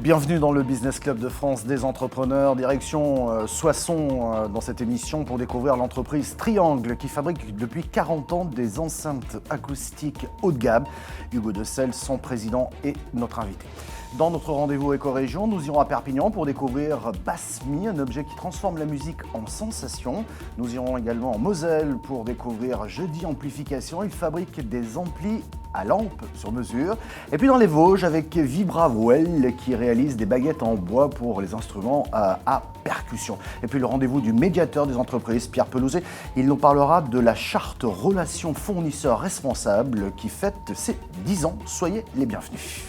Bienvenue dans le Business Club de France des entrepreneurs. Direction Soissons dans cette émission pour découvrir l'entreprise Triangle qui fabrique depuis 40 ans des enceintes acoustiques haut de gamme. Hugo Decelle, son président, est notre invité. Dans notre rendez-vous éco-région, nous irons à Perpignan pour découvrir Bassmi, un objet qui transforme la musique en sensation. Nous irons également en Moselle pour découvrir Jeudi Amplification. Il fabrique des amplis à lampe sur mesure. Et puis dans les Vosges avec Vibrawell qui réalise des baguettes en bois pour les instruments à percussion. Et puis le rendez-vous du médiateur des entreprises, Pierre Pelouzet. Il nous parlera de la charte relation fournisseur responsable qui fête ses 10 ans. Soyez les bienvenus.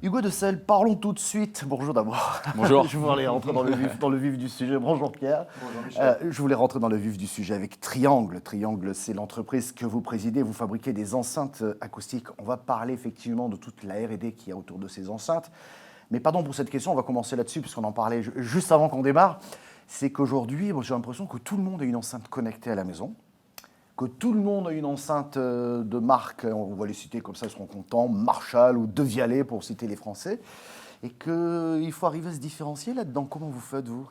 Hugo Decelle, parlons tout de suite. Bonjour d'abord. Bonjour. Je voulais rentrer dans le vif du sujet. Bonjour Pierre. Bonjour Michel. Je voulais rentrer dans le vif du sujet avec Triangle. Triangle, c'est l'entreprise que vous présidez. Vous fabriquez des enceintes acoustiques. On va parler effectivement de toute la R&D qu'il y a autour de ces enceintes. Mais pardon pour cette question, on va commencer là-dessus puisqu'on en parlait juste avant qu'on démarre. C'est qu'aujourd'hui, j'ai l'impression que tout le monde a une enceinte connectée à la maison. Que tout le monde a une enceinte de marque, on va les citer comme ça, ils seront contents, Marshall ou De Vialet pour citer les Français, et qu'il faut arriver à se différencier là-dedans. Comment vous faites, vous ?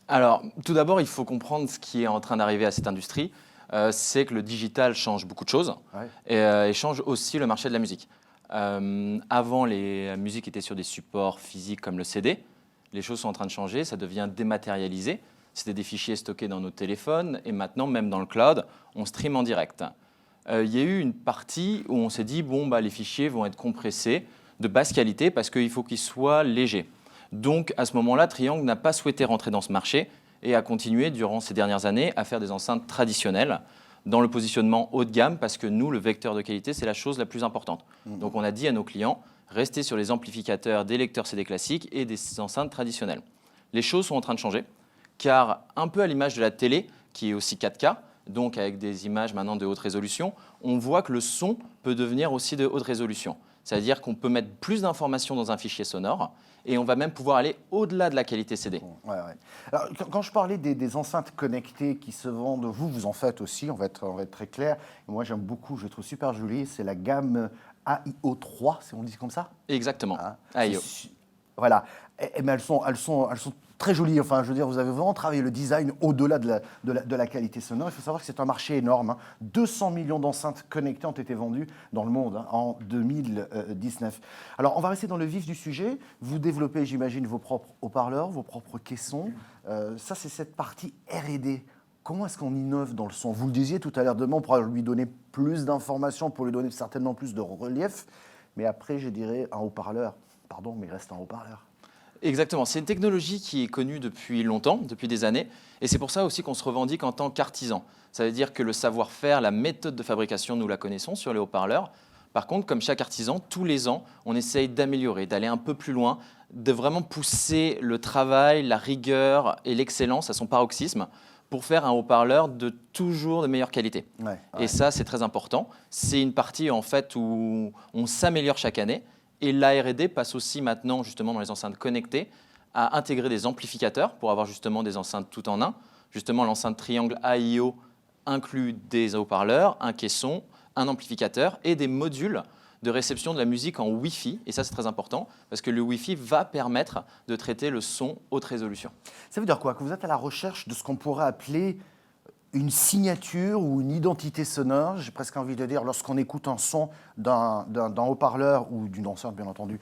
Alors, tout d'abord, il faut comprendre ce qui est en train d'arriver à cette industrie. C'est que le digital change beaucoup de choses et change aussi le marché de la musique. Avant, la musique était sur des supports physiques comme le CD. Les choses sont en train de changer, ça devient dématérialisé. C'était des fichiers stockés dans nos téléphones et maintenant, même dans le cloud, on stream en direct. Il y a eu une partie où on s'est dit, les fichiers vont être compressés de basse qualité parce qu'il faut qu'ils soient légers. Donc, à ce moment-là, Triangle n'a pas souhaité rentrer dans ce marché et a continué, durant ces dernières années, à faire des enceintes traditionnelles dans le positionnement haut de gamme parce que nous, le vecteur de qualité, c'est la chose la plus importante. Donc, on a dit à nos clients, restez sur les amplificateurs des lecteurs CD classiques et des enceintes traditionnelles. Les choses sont en train de changer. Car un peu à l'image de la télé, qui est aussi 4K, donc avec des images maintenant de haute résolution, on voit que le son peut devenir aussi de haute résolution. C'est-à-dire qu'on peut mettre plus d'informations dans un fichier sonore et on va même pouvoir aller au-delà de la qualité CD. Ouais. Alors, quand je parlais des enceintes connectées qui se vendent, vous en faites aussi, on va être très clair. Et moi, j'aime beaucoup, je le trouve super joli, c'est la gamme AIO3, si on dit comme ça ? Exactement, AIO. Voilà, mais elles sont très jolies. Enfin, je veux dire, vous avez vraiment travaillé le design au-delà de la qualité sonore. Il faut savoir que c'est un marché énorme. 200 millions d'enceintes connectées ont été vendues dans le monde en 2019. Alors, on va rester dans le vif du sujet. Vous développez, j'imagine, vos propres haut-parleurs, vos propres caissons. Ça, c'est cette partie R&D. Comment est-ce qu'on innove dans le son ? Vous le disiez tout à l'heure, demain, on pourra lui donner plus d'informations, pour lui donner certainement plus de relief. Mais après, je dirais un haut-parleur. Pardon, mais il reste un haut-parleur. Exactement, c'est une technologie qui est connue depuis longtemps, depuis des années, et c'est pour ça aussi qu'on se revendique en tant qu'artisan. Ça veut dire que le savoir-faire, la méthode de fabrication, nous la connaissons sur les haut-parleurs. Par contre, comme chaque artisan, tous les ans, on essaye d'améliorer, d'aller un peu plus loin, de vraiment pousser le travail, la rigueur et l'excellence à son paroxysme pour faire un haut-parleur de toujours de meilleure qualité. Et ça, c'est très important. C'est une partie en fait où on s'améliore chaque année. Et la R&D passe aussi maintenant, justement, dans les enceintes connectées, à intégrer des amplificateurs pour avoir justement des enceintes tout en un. Justement, l'enceinte Triangle AIO inclut des haut-parleurs, un caisson, un amplificateur et des modules de réception de la musique en Wi-Fi. Et ça, c'est très important parce que le Wi-Fi va permettre de traiter le son haute résolution. Ça veut dire quoi ? Que vous êtes à la recherche de ce qu'on pourrait appeler une signature ou une identité sonore, j'ai presque envie de dire, lorsqu'on écoute un son d'un haut-parleur ou d'une enceinte, bien entendu,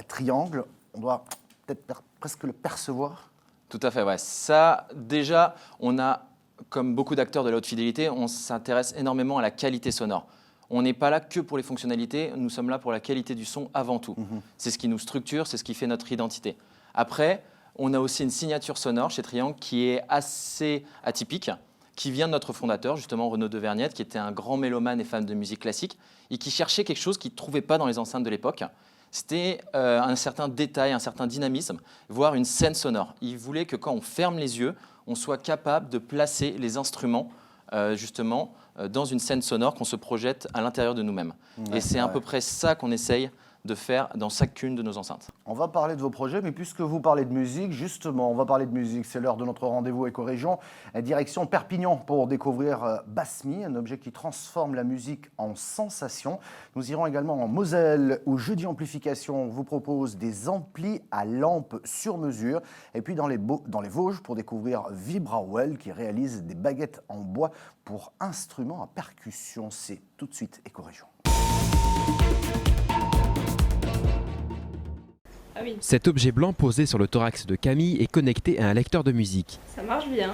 Triangle, on doit peut-être presque le percevoir. Tout à fait, ouais. Ça, déjà, on a, comme beaucoup d'acteurs de la haute fidélité, on s'intéresse énormément à la qualité sonore. On n'est pas là que pour les fonctionnalités, nous sommes là pour la qualité du son avant tout. C'est ce qui nous structure, c'est ce qui fait notre identité. Après, on a aussi une signature sonore chez Triangle qui est assez atypique, qui vient de notre fondateur, justement Renaud Devergnette, qui était un grand mélomane et fan de musique classique, et qui cherchait quelque chose qu'il ne trouvait pas dans les enceintes de l'époque. C'était un certain détail, un certain dynamisme, voire une scène sonore. Il voulait que quand on ferme les yeux, on soit capable de placer les instruments, justement, dans une scène sonore qu'on se projette à l'intérieur de nous-mêmes. Et c'est à peu près ça qu'on essaye de faire dans chacune de nos enceintes. On va parler de vos projets, mais puisque vous parlez de musique, justement, on va parler de musique. C'est l'heure de notre rendez-vous Éco-Région. Direction Perpignan pour découvrir Basmi, un objet qui transforme la musique en sensation. Nous irons également en Moselle, où Jeudi Amplification vous propose des amplis à lampe sur mesure. Et puis dans les Vosges pour découvrir Vibrawell, qui réalise des baguettes en bois pour instruments à percussion. C'est tout de suite Éco-Région. Ah oui. Cet objet blanc posé sur le thorax de Camille est connecté à un lecteur de musique. Ça marche bien.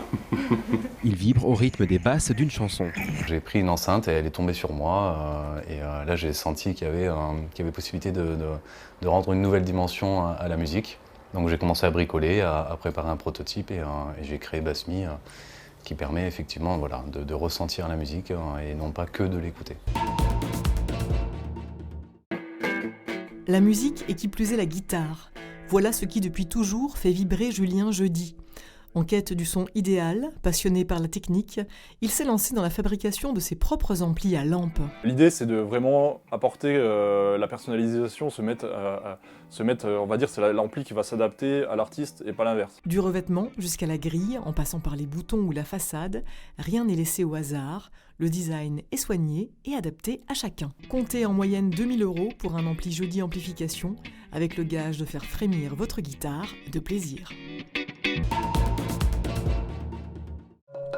Il vibre au rythme des basses d'une chanson. J'ai pris une enceinte et elle est tombée sur moi. Là, j'ai senti qu'il y avait possibilité de rendre une nouvelle dimension à la musique. Donc j'ai commencé à bricoler, à préparer un prototype et j'ai créé Basmi qui permet effectivement de ressentir la musique et non pas que de l'écouter. La musique et qui plus est la guitare. Voilà ce qui depuis toujours fait vibrer Julien Jeudi. En quête du son idéal, passionné par la technique, il s'est lancé dans la fabrication de ses propres amplis à lampe. L'idée, c'est de vraiment apporter la personnalisation, on va dire, c'est l'ampli qui va s'adapter à l'artiste et pas l'inverse. Du revêtement jusqu'à la grille, en passant par les boutons ou la façade, rien n'est laissé au hasard. Le design est soigné et adapté à chacun. Comptez en moyenne 2 000 € pour un ampli Jeudi Amplification, avec le gage de faire frémir votre guitare de plaisir.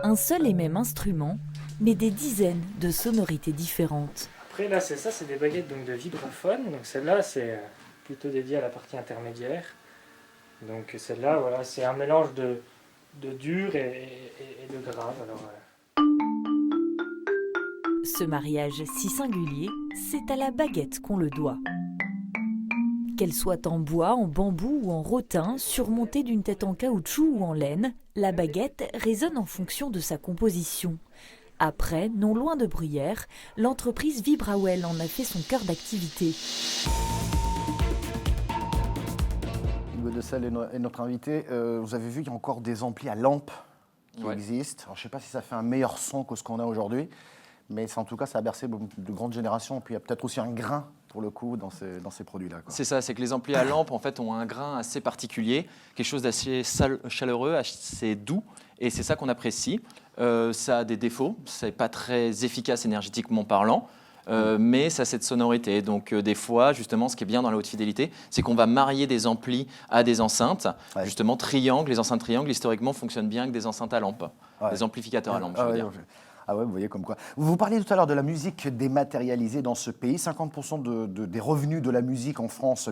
Un seul et même instrument, mais des dizaines de sonorités différentes. Après là c'est des baguettes donc, de vibraphone, donc celle-là c'est plutôt dédiée à la partie intermédiaire. Donc celle-là voilà, c'est un mélange de dur et de grave. Ce mariage si singulier, c'est à la baguette qu'on le doit. Qu'elle soit en bois, en bambou ou en rotin, surmontée d'une tête en caoutchouc ou en laine, la baguette résonne en fonction de sa composition. Après, non loin de Bruyères, l'entreprise Vibrawell en a fait son cœur d'activité. Hugo Dessel est notre invité. Vous avez vu qu'il y a encore des amplis à lampe qui existent. Alors, je ne sais pas si ça fait un meilleur son que ce qu'on a aujourd'hui, mais en tout cas, ça a bercé de grandes générations. Et puis, il y a peut-être aussi un grain, pour le coup, dans ces produits-là. C'est ça, c'est que les amplis à lampe, en fait, ont un grain assez particulier, quelque chose d'assez chaleureux, assez doux, et c'est ça qu'on apprécie. Ça a des défauts, c'est pas très efficace énergétiquement parlant, mais ça a cette sonorité. Donc des fois, justement, ce qui est bien dans la haute fidélité, c'est qu'on va marier des amplis à des enceintes. Ouais. Justement, triangles, les enceintes triangles, historiquement, fonctionnent bien avec des enceintes à lampe, des amplificateurs à lampe, je veux dire. Ah ouais, vous voyez comme quoi. Vous parliez tout à l'heure de la musique dématérialisée dans ce pays. 50% des revenus de la musique en France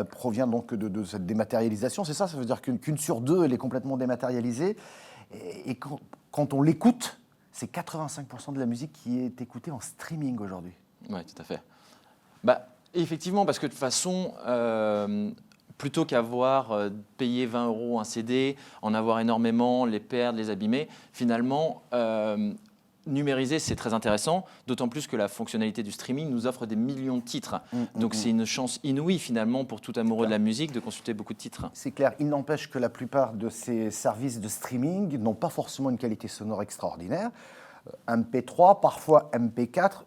provient donc de cette dématérialisation. C'est ça, ça veut dire qu'une sur deux, elle est complètement dématérialisée. Et quand on l'écoute, c'est 85% de la musique qui est écoutée en streaming aujourd'hui. Oui, tout à fait. Effectivement, parce que de toute façon, plutôt qu'avoir payé 20 € un CD, en avoir énormément, les perdre, les abîmer, finalement, numériser, c'est très intéressant, d'autant plus que la fonctionnalité du streaming nous offre des millions de titres. Donc c'est une chance inouïe finalement pour tout amoureux de la musique de consulter beaucoup de titres. C'est clair, il n'empêche que la plupart de ces services de streaming n'ont pas forcément une qualité sonore extraordinaire. MP3, parfois MP4,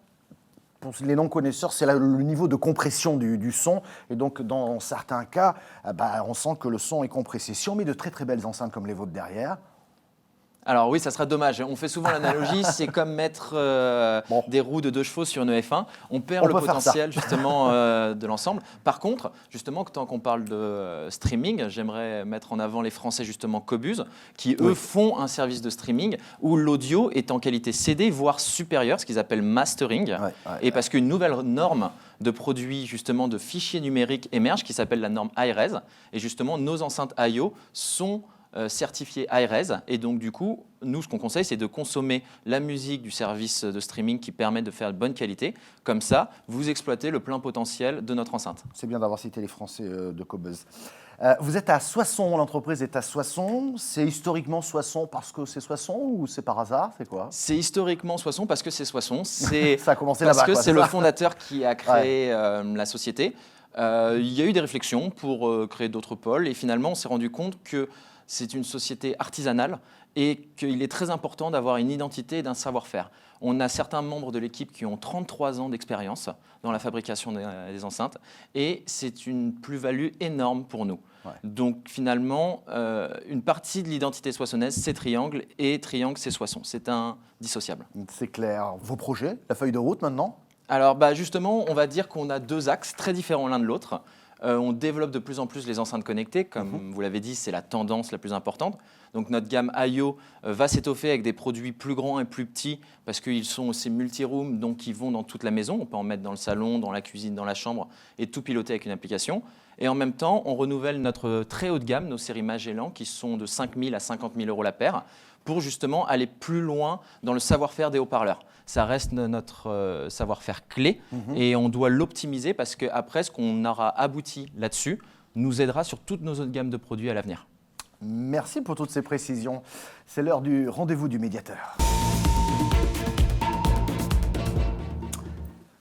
pour les non-connaisseurs, c'est le niveau de compression du son. Et donc, dans certains cas, on sent que le son est compressé. Si on met de très très belles enceintes comme les vôtres derrière, alors oui, ça serait dommage. On fait souvent l'analogie, c'est comme mettre des roues de 2 chevaux sur une F1. On perd le potentiel justement de l'ensemble. Par contre, justement, tant qu'on parle de streaming, j'aimerais mettre en avant les Français justement Qobuz, qui eux font un service de streaming où l'audio est en qualité CD, voire supérieure, ce qu'ils appellent mastering. Et parce qu'une nouvelle norme de produits justement de fichiers numériques émerge, qui s'appelle la norme iRes. Et justement, nos enceintes IO sont certifié iRes, et donc du coup, nous, ce qu'on conseille, c'est de consommer la musique du service de streaming qui permet de faire de bonne qualité. Comme ça, vous exploitez le plein potentiel de notre enceinte. C'est bien d'avoir cité les Français de Qobuz. Vous êtes à Soissons, l'entreprise est à Soissons. C'est historiquement Soissons parce que c'est Soissons ou c'est par hasard, c'est quoi? C'est historiquement Soissons parce que c'est Soissons. Ça a commencé parce là-bas. Parce que c'est le fondateur qui a créé la société. Il y a eu des réflexions pour créer d'autres pôles et finalement, on s'est rendu compte que c'est une société artisanale et qu'il est très important d'avoir une identité et d'un savoir-faire. On a certains membres de l'équipe qui ont 33 ans d'expérience dans la fabrication des enceintes et c'est une plus-value énorme pour nous. Ouais. Donc finalement, une partie de l'identité soissonnaise, c'est Triangle et Triangle, c'est Soissons. C'est indissociable. C'est clair. Vos projets, la feuille de route maintenant ? Alors justement, on va dire qu'on a 2 axes très différents l'un de l'autre. On développe de plus en plus les enceintes connectées. Comme vous l'avez dit, c'est la tendance la plus importante. Donc notre gamme IO va s'étoffer avec des produits plus grands et plus petits parce qu'ils sont aussi multi-room, donc ils vont dans toute la maison. On peut en mettre dans le salon, dans la cuisine, dans la chambre et tout piloter avec une application. Et en même temps, on renouvelle notre très haut de gamme, nos séries Magellan, qui sont de 5 000 à 50 000 euros la paire, pour justement aller plus loin dans le savoir-faire des haut-parleurs. Ça reste notre savoir-faire clé et on doit l'optimiser parce qu'après, ce qu'on aura abouti là-dessus nous aidera sur toutes nos autres gammes de produits à l'avenir. Merci pour toutes ces précisions. C'est l'heure du rendez-vous du médiateur.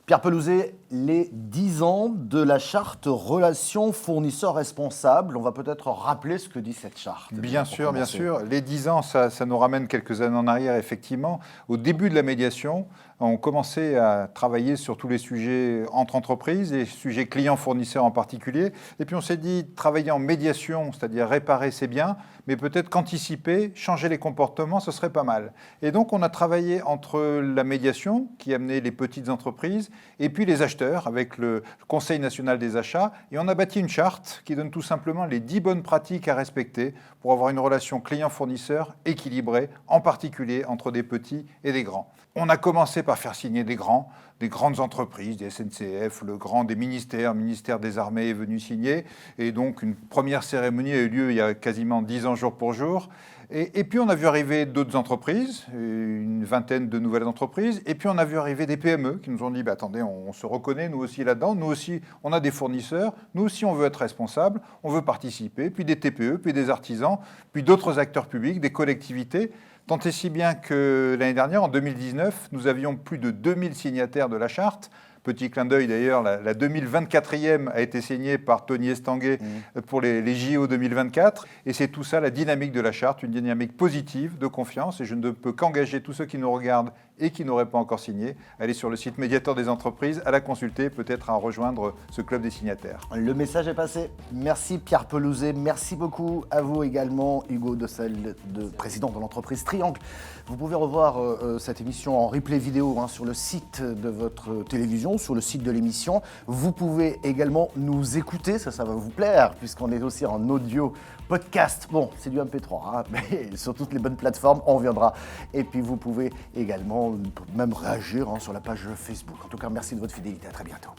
Pierre Pelouzet, les 10 ans de la charte Relations fournisseurs responsables. On va peut-être rappeler ce que dit cette charte. Bien sûr. Les 10 ans, ça nous ramène quelques années en arrière, effectivement. Au début de la médiation, on commençait à travailler sur tous les sujets entre entreprises, les sujets clients-fournisseurs en particulier. Et puis on s'est dit, travailler en médiation, c'est-à-dire réparer c'est bien, mais peut-être qu'anticiper, changer les comportements, ce serait pas mal. Et donc on a travaillé entre la médiation, qui amenait les petites entreprises, et puis les acheteurs, avec le Conseil national des achats. Et on a bâti une charte qui donne tout simplement les 10 bonnes pratiques à respecter pour avoir une relation client-fournisseur équilibrée, en particulier entre des petits et des grands. On a commencé par faire signer des grandes entreprises, des SNCF, le grand des ministères, le ministère des Armées est venu signer. Et donc, une première cérémonie a eu lieu il y a quasiment 10 ans jour pour jour. Et puis, on a vu arriver d'autres entreprises, une vingtaine de nouvelles entreprises. Et puis, on a vu arriver des PME qui nous ont dit, attendez, on se reconnaît, nous aussi là-dedans. Nous aussi, on a des fournisseurs. Nous aussi, on veut être responsable. On veut participer. Puis des TPE, puis des artisans, puis d'autres acteurs publics, des collectivités. Tant et si bien que l'année dernière, en 2019, nous avions plus de 2000 signataires de la charte. Petit clin d'œil d'ailleurs, la 2024e a été signée par Tony Estanguet pour les JO 2024. Et c'est tout ça, la dynamique de la charte, une dynamique positive, de confiance. Et je ne peux qu'engager tous ceux qui nous regardent et qui n'auraient pas encore signé, à aller sur le site Médiateur des entreprises, à la consulter, peut-être à rejoindre ce club des signataires. Le message est passé. Merci Pierre Pelouzet. Merci beaucoup à vous également, Hugo Dossel, président de l'entreprise Triangle. Vous pouvez revoir cette émission en replay vidéo sur le site de votre télévision, sur le site de l'émission. Vous pouvez également nous écouter, ça va vous plaire, puisqu'on est aussi en audio podcast. Bon, c'est du MP3, mais sur toutes les bonnes plateformes, on reviendra. Et puis vous pouvez également même réagir sur la page Facebook. En tout cas, merci de votre fidélité. À très bientôt.